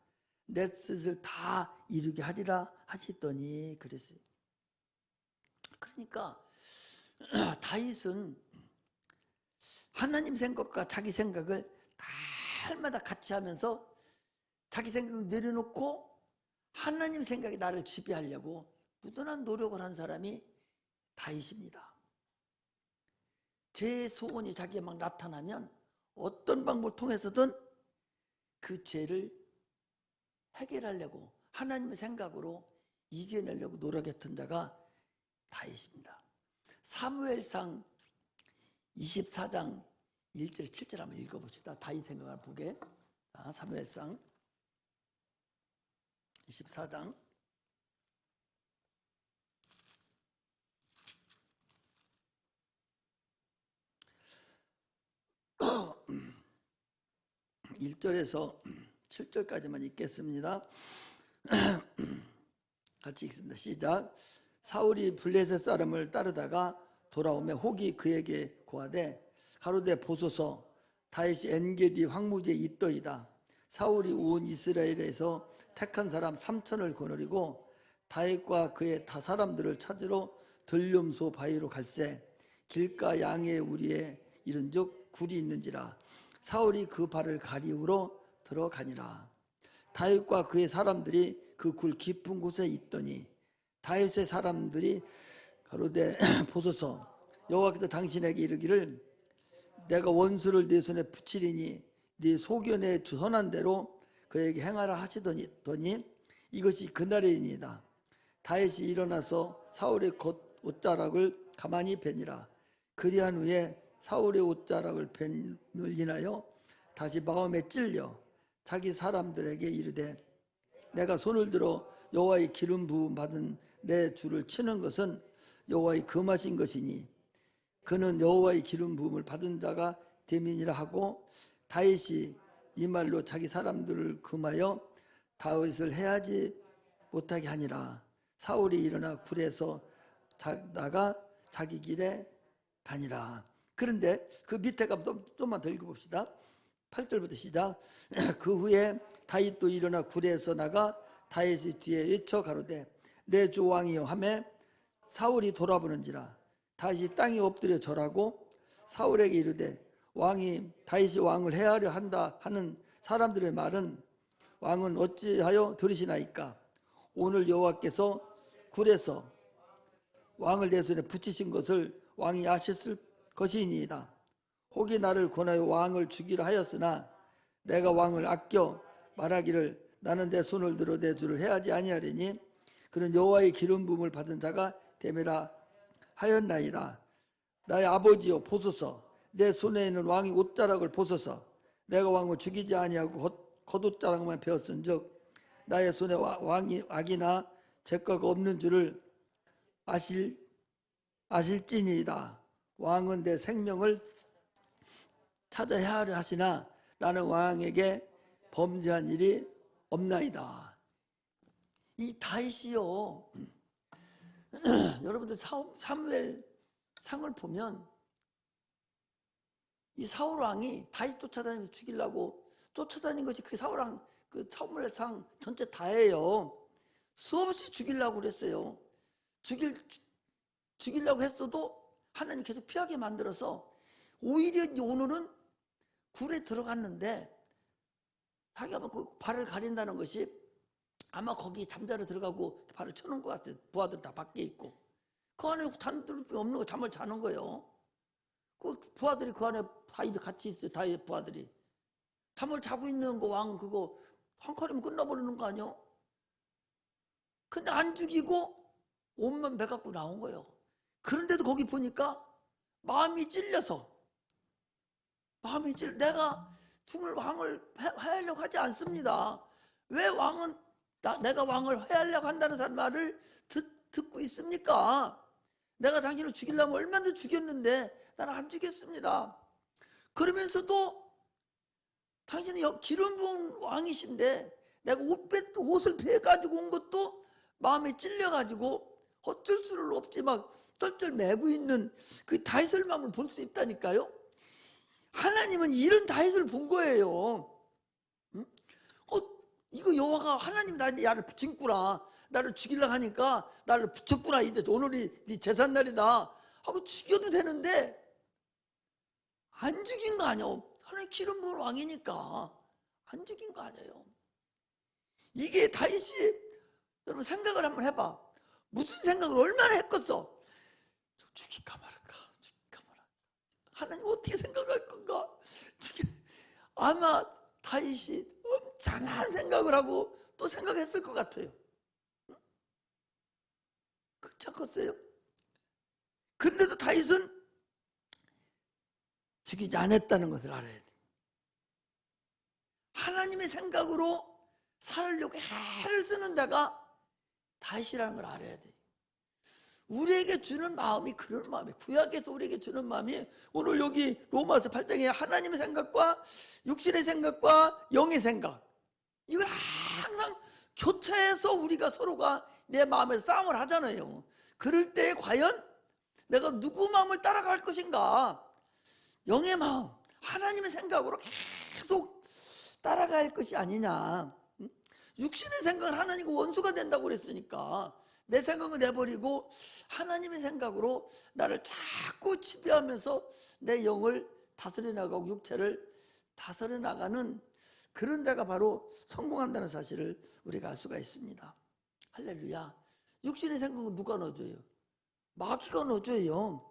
내 뜻을 다 이루게 하리라 하시더니 그랬어요. 그러니까 다윗은 하나님 생각과 자기 생각을 날마다 같이 하면서 자기 생각을 내려놓고 하나님 생각이 나를 지배하려고 무던한 노력을 한 사람이 다윗입니다. 제 소원이 자기에 막 나타나면 어떤 방법을 통해서든 그 죄를 해결하려고 하나님의 생각으로 이겨내려고 노력했던 자가 다윗입니다. 사무엘상 24장 1절 7절 한번 읽어봅시다. 다윗 생각을 보게. 자, 사무엘상 24장 1절에서 7절까지만 읽겠습니다. 같이 읽습니다. 시작. 사울이 블레셋 사람을 따르다가 돌아오며 혹이 그에게 고하되 가로되 보소서 다윗이 엔게디 황무지에 있더이다. 사울이 온 이스라엘에서 택한 사람 3천을 거느리고 다윗과 그의 다 사람들을 찾으러 들름소 바위로 갈새 길가 양의 우리에 이른즉 굴이 있는지라. 사울이 그 발을 가리우러 들어가니라. 다윗과 그의 사람들이 그 굴 깊은 곳에 있더니 다윗의 사람들이 가로되 보소서 여호와께서 당신에게 이르기를 내가 원수를 네 손에 붙이리니 네 소견에 선한 대로 그에게 행하라 하시더니 이것이 그날이니이다. 다윗이 일어나서 사울의 옷자락을 가만히 베니라. 그리한 후에 사울의 옷자락을 벤을 인하여 다시 마음에 찔려 자기 사람들에게 이르되 내가 손을 들어 여호와의 기름 부음 받은 내 주를 치는 것은 여호와의 금하신 것이니 그는 여호와의 기름 부음을 받은 자가 됨이니라 하고 다윗이 이 말로 자기 사람들을 금하여 다윗을 해하지 못하게 하니라. 사울이 일어나 굴에서 나가 자기 길에 다니라. 그런데 그 밑에 가면 좀만 더 읽어봅시다. 8절부터 시작. 그 후에 다윗도 일어나 굴에서 나가 다윗의 뒤에 외쳐 가로되 내 주 왕이여 하매 사울이 돌아보는지라. 다윗이 땅에 엎드려 절하고 사울에게 이르되 다윗이 왕을 해하려 한다 하는 사람들의 말은 왕은 어찌하여 들으시나이까. 오늘 여호와께서 굴에서 왕을 내 손에 붙이신 것을 왕이 아셨을 것이니이다. 혹이 나를 권하여 왕을 죽이라 하였으나 내가 왕을 아껴 말하기를 나는 내 손을 들어 내 주를 해하지 아니하리니 그는 여호와의 기름 부음을 받은 자가 됨이라 하였나이다. 나의 아버지여 보소서 내 손에 있는 왕의 옷자락을 보소서. 내가 왕을 죽이지 아니하고 겉옷자락만 베었은즉 나의 손에 왕이 악이나 죄가가 없는 줄을 아실지니이다. 왕은 내 생명을 찾아 해하려 하시나 나는 왕에게 범죄한 일이 없나이다. 이 다윗이요 여러분들 사무엘 상을 보면 이 사울 왕이 다윗 쫓아다니면서 죽이려고 쫓아다닌 것이 그 사울 왕 그 사무엘 상 전체 다예요. 수없이 죽이려고 그랬어요. 죽이려고 했어도 하나님 계속 피하게 만들어서 오히려 이제 오늘은 굴에 들어갔는데 자기가 그 발을 가린다는 것이 아마 거기 잠자러 들어가고 발을 쳐놓은 것 같아요. 부하들 다 밖에 있고 그 안에 단둘 없는 거 잠을 자는 거예요. 그 부하들이 그 안에 다 같이 있어요. 다 부하들이 잠을 자고 있는 거 왕 그거 한 칼이면 끝나버리는 거 아니요? 근데 안 죽이고 옷만 배 갖고 나온 거예요. 그런데도 거기 보니까 마음이 찔려서 내가 죽을 왕을 해하려고 하지 않습니다. 왜 왕은 내가 왕을 해하려고 한다는 사람 말을 듣고 있습니까? 내가 당신을 죽이려면 얼마나 죽였는데 나는 안 죽였습니다. 그러면서도 당신은 기름 부은 왕이신데 내가 옷을 베가지고 온 것도 마음에 찔려가지고 어쩔 수를 없지 막 쩔쩔 매고 있는 그 다윗의 마음을 볼 수 있다니까요. 하나님은 이런 다윗을 본 거예요. 응? 이거 여호와가 하나님 나를 붙였구나. 나를 죽이려고 하니까 나를 붙였구나. 이제 오늘이 네 제삿날이다 하고 죽여도 되는데 안 죽인 거 아니에요. 하나님 기름 부은 왕이니까 안 죽인 거 아니에요. 이게 다윗이 여러분 생각을 한번 해봐. 무슨 생각을 얼마나 했겠어. 죽일까 말까 하나님 어떻게 생각할 건가. 아마 다윗이 엄청난 생각을 하고 또 생각했을 것 같아요. 그렇지 않겠어요? 그런데도 다윗은 죽이지 않았다는 것을 알아야 돼. 하나님의 생각으로 살려고 애를 쓰는 데가 다윗이라는 걸 알아야 돼. 우리에게 주는 마음이 그런 마음이에요. 구약에서 우리에게 주는 마음이 오늘 여기 로마서 8장에 하나님의 생각과 육신의 생각과 영의 생각, 이걸 항상 교차해서 우리가 서로가 내 마음에서 싸움을 하잖아요. 그럴 때 과연 내가 누구 마음을 따라갈 것인가. 영의 마음, 하나님의 생각으로 계속 따라갈 것이 아니냐. 육신의 생각은 하나님과 원수가 된다고 그랬으니까 내 생각은 내버리고 하나님의 생각으로 나를 자꾸 지배하면서 내 영을 다스려 나가고 육체를 다스려 나가는 그런 자가 바로 성공한다는 사실을 우리가 알 수가 있습니다. 할렐루야. 육신의 생각은 누가 넣어줘요? 마귀가 넣어줘요.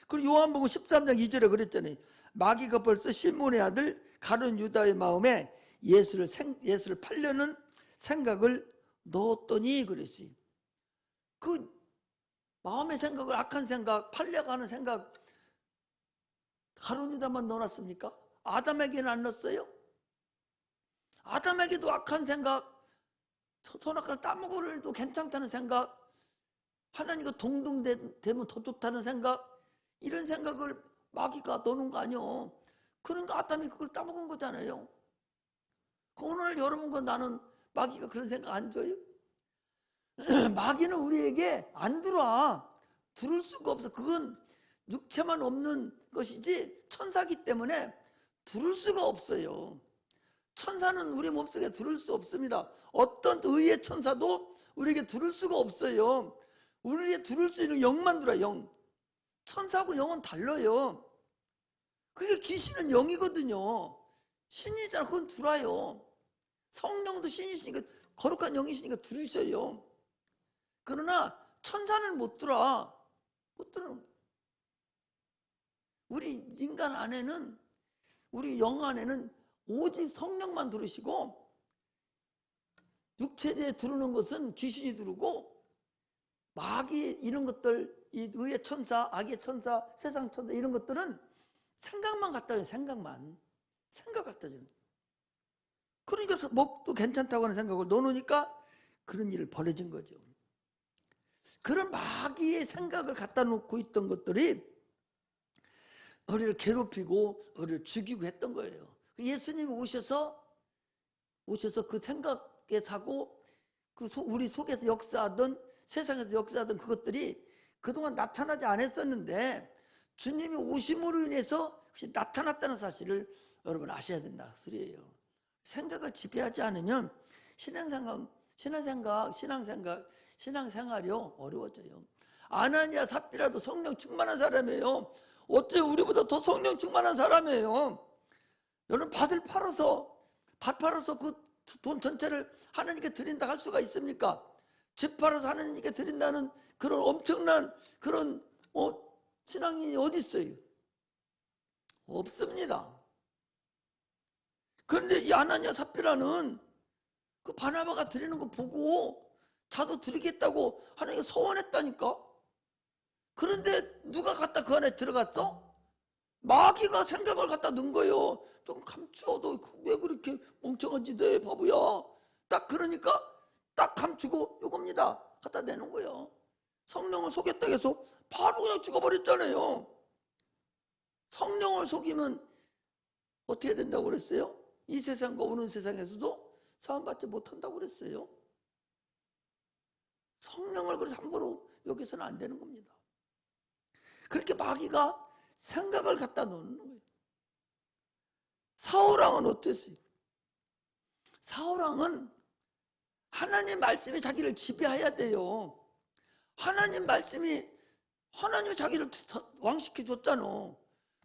그리고 요한복음 13장 2절에 그랬잖아요. 마귀가 벌써 시몬의 아들 가룟 유다의 마음에 예수를 팔려는 생각을 넣었더니 그랬어요. 그 마음의 생각을 악한 생각, 팔려가는 생각 가룟 유다만 넣어놨습니까? 아담에게는 안 넣었어요? 아담에게도 악한 생각, 선악과를 따먹어도 괜찮다는 생각, 하나님과 동등되면 더 좋다는 생각, 이런 생각을 마귀가 넣는 거 아니요. 그러니까 아담이 그걸 따먹은 거잖아요. 오늘 여러분과 나는 마귀가 그런 생각 안 줘요? 마귀는 우리에게 안 들어와. 들을 수가 없어. 그건 육체만 없는 것이지 천사기 때문에 들을 수가 없어요. 천사는 우리 몸속에 들을 수 없습니다. 어떤 의의 천사도 우리에게 들을 수가 없어요. 우리에게 들을 수 있는 영만 들어요. 영. 천사하고 영은 달라요. 그게 귀신은 영이거든요. 신이잖아. 그건 들어요. 성령도 신이시니까 거룩한 영이시니까 들으셔요. 그러나 천사는 못 들어. 못 들어. 우리 인간 안에는, 우리 영 안에는 오직 성령만 들으시고 육체에 들으는 것은 귀신이 들고 마귀 이런 것들, 이 의의 천사, 악의 천사, 세상 천사 이런 것들은 생각만 갖다 줘요. 생각 갖다 줘요. 그러니까 먹도 괜찮다고 하는 생각을 넣어놓으니까 그런 일을 벌어진 거죠. 그런 마귀의 생각을 갖다 놓고 있던 것들이 우리를 괴롭히고 우리를 죽이고 했던 거예요. 예수님이 오셔서 그 생각에 사고 우리 속에서 역사하던, 세상에서 역사하던 그것들이 그동안 나타나지 않았었는데 주님이 오심으로 인해서 나타났다는 사실을 여러분 아셔야 된다 그 소리예요. 생각을 지배하지 않으면 신앙생활이 어려워져요. 아나니아 삽비라도 성령 충만한 사람이에요. 어째 우리보다 더 성령 충만한 사람이에요. 너는 밭 팔아서 그 돈 전체를 하나님께 드린다 할 수가 있습니까? 집 팔아서 하나님께 드린다는 그런 엄청난 그런 신앙이 어디 있어요? 없습니다. 그런데 이 아나니아 삽비라는 그 바나바가 드리는 거 보고 자도 드리겠다고 하나님이 소원했다니까. 그런데 누가 갖다 그 안에 들어갔어? 마귀가 생각을 갖다 넣은 거예요. 좀 감추어도 왜 그렇게 멍청한지 내 바보야. 딱 그러니까 딱 감추고 이겁니다. 갖다 내는 거예요. 성령을 속였다고 해서 바로 그냥 죽어버렸잖아요. 성령을 속이면 어떻게 된다고 그랬어요? 이 세상과 오는 세상에서도 사함받지 못한다고 그랬어요. 성령을 그래서 함부로 여기서는 안 되는 겁니다. 그렇게 마귀가 생각을 갖다 놓는 거예요. 사울왕은 어땠어요? 사울왕은 하나님 말씀이 자기를 지배해야 돼요. 하나님이 자기를 왕시켜줬잖아.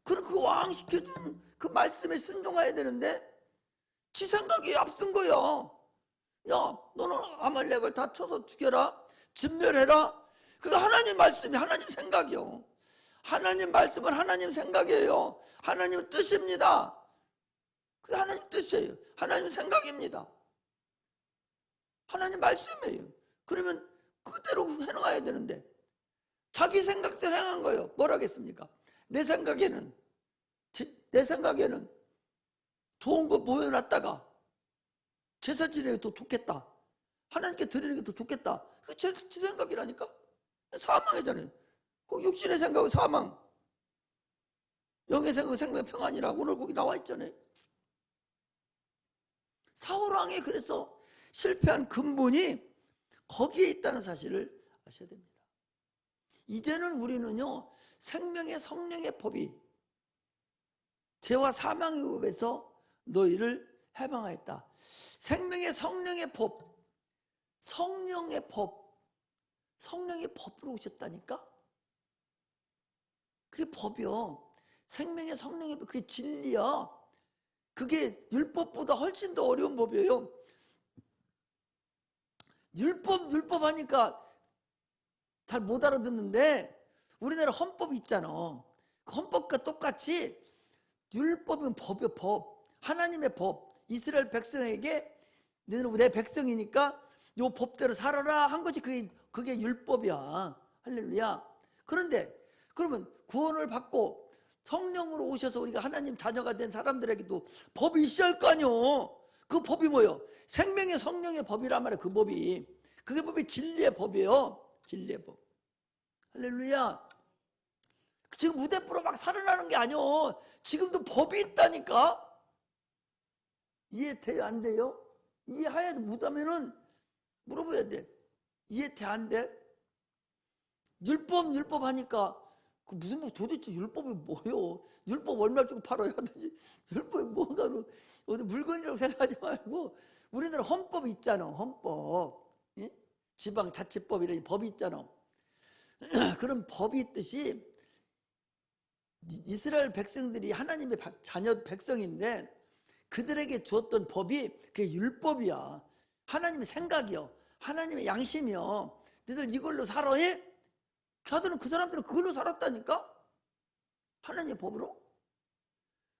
그럼 그 왕시켜준 그 말씀에 순종해야 되는데 지 생각이 앞선 거야. 야, 너는 아말렉을 다 쳐서 죽여라, 진멸해라. 그거 하나님 말씀이 하나님 생각이요. 하나님 말씀은 하나님 생각이에요. 하나님 뜻입니다. 그게 하나님 뜻이에요. 하나님 생각입니다. 하나님 말씀이에요. 그러면 그대로 행해야 되는데 자기 생각대로 행한 거예요. 뭘 하겠습니까? 내 생각에는 좋은 거 모여놨다가 제사 지내기 더 좋겠다. 하나님께 드리는 게 더 좋겠다. 그게 제 생각이라니까. 사망이잖아요. 그 육신의 생각은 사망, 영의 생각은 생명 평안이라고 오늘 거기 나와 있잖아요. 사울왕이 그래서 실패한 근본이 거기에 있다는 사실을 아셔야 됩니다. 이제는 우리는요, 생명의 성령의 법이 죄와 사망의 법에서 너희를 해방하였다. 생명의 성령의 법, 성령의 법으로 오셨다니까? 그게 법이요. 생명의 성령의 법, 그게 진리야. 그게 율법보다 훨씬 더 어려운 법이에요. 율법 하니까 잘 못 알아듣는데 우리나라 헌법이 있잖아. 그 헌법과 똑같이 율법은 법이요, 법. 하나님의 법. 이스라엘 백성에게 너는 내 백성이니까 요 법대로 살아라 한 거지. 그게 율법이야. 할렐루야. 그런데 그러면 구원을 받고 성령으로 오셔서 우리가 하나님 자녀가 된 사람들에게도 법이 있어야 할 거 아니요. 그 법이 뭐예요? 생명의 성령의 법이란 말이에요. 그 법이. 그게 법이 진리의 법이에요. 진리의 법. 할렐루야. 지금 무대뽀로 막 살아나는 게 아니요. 지금도 법이 있다니까. 이해돼요? 안 돼요? 이해해야 돼. 못하면은 물어봐야 돼. 이해돼? 안 돼? 율법 하니까 그 무슨 뭐 도대체 율법이 뭐예요? 율법 얼마 주고 팔아야 하든지 율법이 뭐가 어디 물건이라고 생각하지 말고 우리나라 헌법이 있잖아. 헌법. 예? 지방자치법 이런 법이 있잖아. 그런 법이 있듯이 이스라엘 백성들이 하나님의 자녀 백성인데 그들에게 주었던 법이 그게 율법이야. 하나님의 생각이요. 하나님의 양심이요. 너희들 이걸로 살아? 그 사람들은 그걸로 살았다니까? 하나님의 법으로?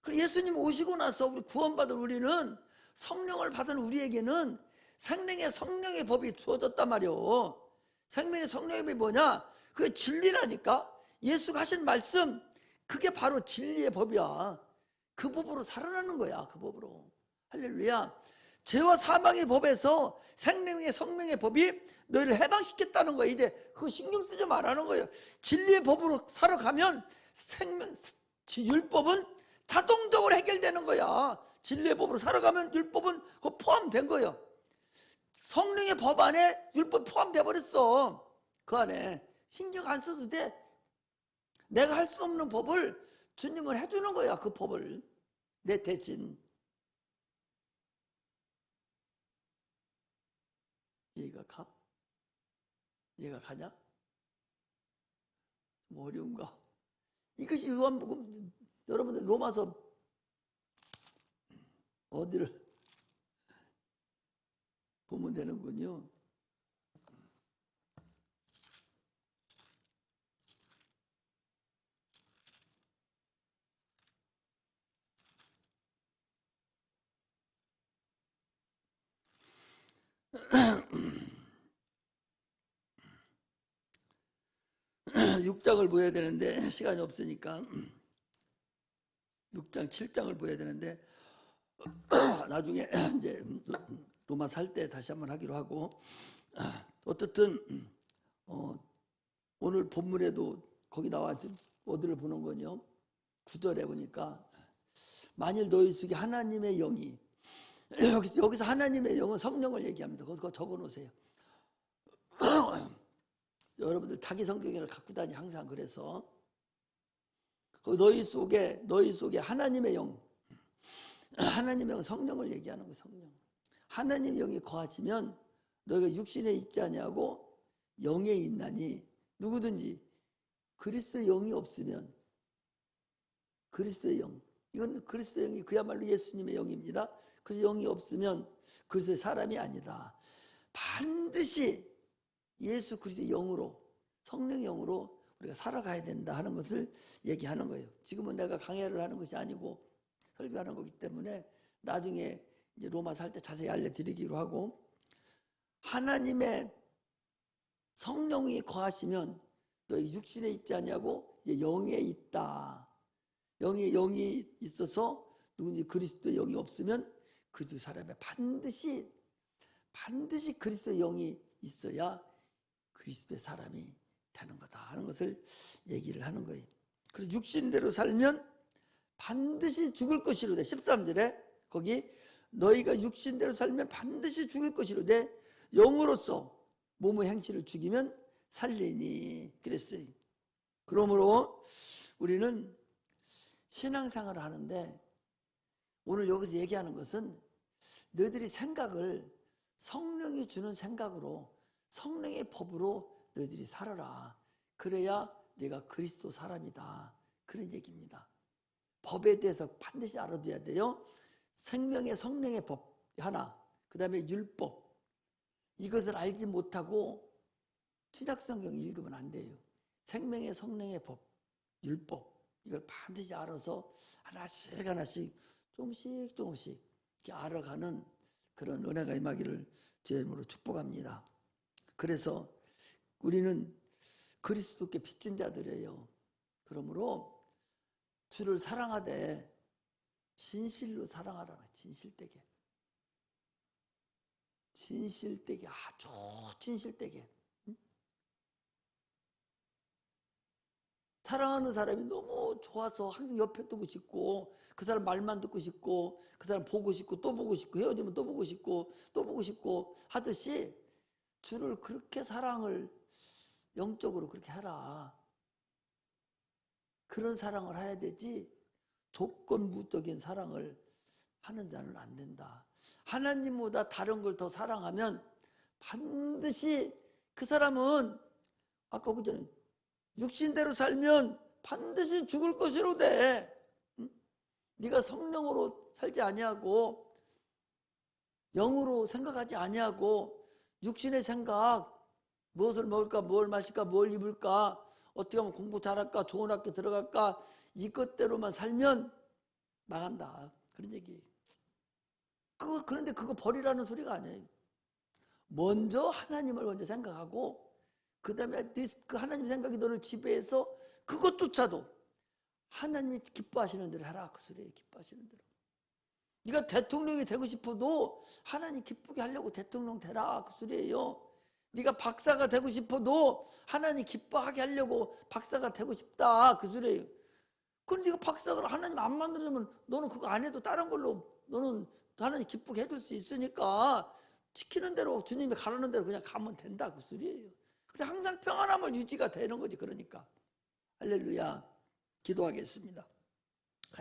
그럼 예수님 오시고 나서 우리 구원받은 우리는 성령을 받은 우리에게는 생명의 성령의 법이 주어졌단 말이오. 생명의 성령의 법이 뭐냐? 그게 진리라니까? 예수가 하신 말씀, 그게 바로 진리의 법이야. 그 법으로 살아나는 거야. 그 법으로. 할렐루야. 죄와 사망의 법에서 생명의 성령의 법이 너희를 해방시켰다는 거야. 이제 그거 신경 쓰지 말라는 거예요. 진리의 법으로 살아가면 율법은 자동적으로 해결되는 거야. 진리의 법으로 살아가면 율법은 그거 포함된 거예요. 성령의 법 안에 율법 포함돼 버렸어. 그 안에 신경 안 써도 돼. 내가 할 수 없는 법을 주님은 해주는 거야. 그 법을 내 대신. 이해가 가? 이해가 가냐? 좀 어려운가? 이것이 요한복음. 여러분들 로마서 어디를 보면 되는군요. 육장을 보여야 되는데 시간이 없으니까 6장, 7장을 보여야 되는데 나중에 이제 로마 살 때 다시 한번 하기로 하고, 어떻든 오늘 본문에도 거기 나와 어디를 보는 거냐, 9절에 보니까 만일 너희 속에 하나님의 영이 여기서 하나님의 영은 성령을 얘기합니다. 그거 적어 놓으세요. 여러분들 자기 성경을 갖고 다니 항상. 그래서 너희 속에 하나님의 영, 하나님의 영, 성령을 얘기하는 거예요. 성령. 하나님의 영이 거하시면 너희가 육신에 있지 아니하고 영에 있나니, 누구든지 그리스도의 영이 없으면, 그리스도의 영, 이건 그리스도의 영이 그야말로 예수님의 영입니다. 그래서 영이 없으면 그리스도의 사람이 아니다. 반드시 예수 그리스도의 영으로, 성령의 영으로 우리가 살아가야 된다 하는 것을 얘기하는 거예요. 지금은 내가 강해를 하는 것이 아니고 설교하는 거기 때문에 나중에 이제 로마 살 때 자세히 알려드리기로 하고, 하나님의 성령이 거하시면 너희 육신에 있지 않냐고 영에 있다. 영이 있어서 누군지 그리스도의 영이 없으면 그 사람의 반드시 그리스도의 영이 있어야 그리스도의 사람이 되는 거다 하는 것을 얘기를 하는 거예요. 그래서 육신대로 살면 반드시 죽을 것이로되, 13절에 거기 너희가 육신대로 살면 반드시 죽을 것이로되 영으로서 몸의 행실을 죽이면 살리니 그랬어요. 그러므로 우리는 신앙생활을 하는데 오늘 여기서 얘기하는 것은 너희들이 생각을 성령이 주는 생각으로, 성령의 법으로 너희들이 살아라. 그래야 네가 그리스도 사람이다. 그런 얘기입니다. 법에 대해서 반드시 알아둬야 돼요. 생명의 성령의 법 하나, 그 다음에 율법. 이것을 알지 못하고 신약성경 읽으면 안 돼요. 생명의 성령의 법, 율법, 이걸 반드시 알아서 하나씩 조금씩 이렇게 알아가는 그런 은혜가 임하기를 주의 이름으로 축복합니다. 그래서 우리는 그리스도께 빚진 자들이에요. 그러므로 주를 사랑하되 진실로 사랑하라. 진실되게, 아주 진실되게. 사랑하는 사람이 너무 좋아서 항상 옆에 두고 싶고, 그 사람 말만 듣고 싶고, 그 사람 보고 싶고 또 보고 싶고, 헤어지면 또 보고 싶고 또 보고 싶고 하듯이 주를 그렇게 사랑을 영적으로 그렇게 해라. 그런 사랑을 해야 되지 조건부적인 사랑을 하는 자는 안 된다. 하나님보다 다른 걸 더 사랑하면 반드시 그 사람은, 아까 그 전에 육신대로 살면 반드시 죽을 것이로되, 네가 성령으로 살지 아니하고 영으로 생각하지 아니하고 육신의 생각, 무엇을 먹을까, 뭘 마실까, 뭘 입을까, 어떻게 하면 공부 잘할까, 좋은 학교 들어갈까, 이것대로만 살면 망한다. 그런 얘기. 그런데 그거 버리라는 소리가 아니에요. 먼저 하나님을 먼저 생각하고, 그 다음에 그 하나님 생각이 너를 지배해서 그것조차도 하나님이 기뻐하시는 대로 해라. 그 소리예요. 기뻐하시는 대로. 네가 대통령이 되고 싶어도 하나님 기쁘게 하려고 대통령 되라. 그 소리예요. 네가 박사가 되고 싶어도 하나님 기뻐하게 하려고 박사가 되고 싶다. 그 소리예요. 그럼 네가 박사를 하나님 안 만들어주면 너는 그거 안 해도 다른 걸로 너는 하나님 기쁘게 해줄 수 있으니까 시키는 대로, 주님이 가라는 대로 그냥 가면 된다. 그 소리예요. 그래, 항상 평안함을 유지가 되는 거지. 그러니까 할렐루야. 기도하겠습니다.